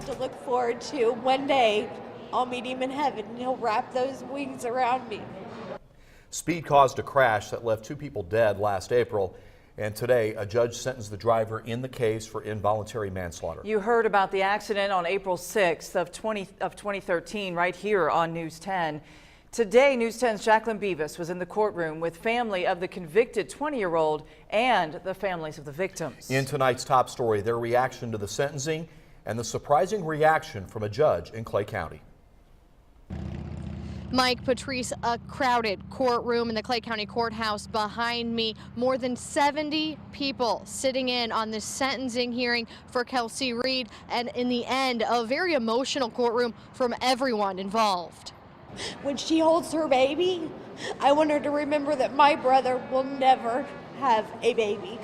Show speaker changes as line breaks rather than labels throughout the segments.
to look forward to. One day I'll meet him in heaven and he'll wrap those wings around me.
Speed caused a crash that left 2 people dead last April. And today, a judge sentenced the driver in the case for involuntary manslaughter.
You heard about the accident on April 6th of 2013 right here on News 10. Today, News 10's Jacqueline Beavis was in the courtroom with family of the convicted 20-year-old and the families of the victims. In tonight's top story, their reaction to the sentencing and the surprising reaction from a judge in Clay County.
Mike, Patrice, a crowded courtroom in the Clay County Courthouse behind me. More than 70 people sitting in on this sentencing hearing for Kelsey Reid, and in the end, a very emotional courtroom from everyone involved.
When she holds her baby, I want her to remember that my brother will never have a baby.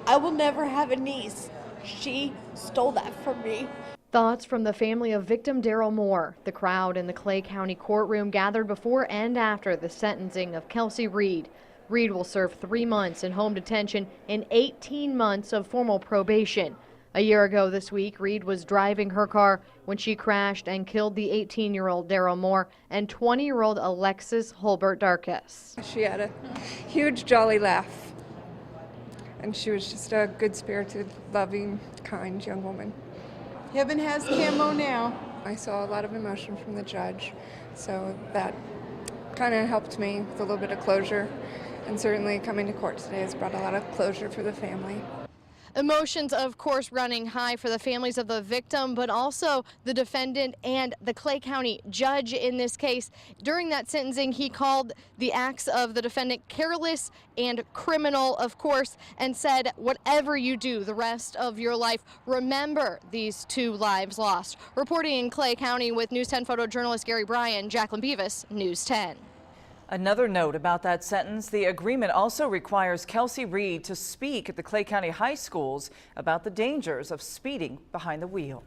I will never have a niece. She stole that from me.
Thoughts from the family of victim Daryl Moore. The crowd in the Clay County courtroom gathered before and after the sentencing of Kelsey Reid. Reid will serve 3 months in home detention and 18 months of formal probation. A year ago this week, Reid was driving her car when she crashed and killed the 18-year-old Daryl Moore and 20-year-old Alexis Holbert-Darkis.
She had a huge, jolly laugh, and she was just a good-spirited, loving, kind young woman.
Heaven has camo now.
I saw a lot of emotion from the judge, so that kind of helped me with a little bit of closure, and certainly coming to court today has brought a lot of closure for the family.
Emotions, of course, running high for the families of the victim, but also the defendant and the Clay County judge in this case. During that sentencing, he called the acts of the defendant careless and criminal, of course, and said, whatever you do the rest of your life, remember these 2 lives lost. Reporting in Clay County with News 10 photojournalist Gary Bryan, Jacqueline Beavis, News 10.
Another note about that sentence, the agreement also requires Kelsey Reid to speak at the Clay County high schools about the dangers of speeding behind the wheel.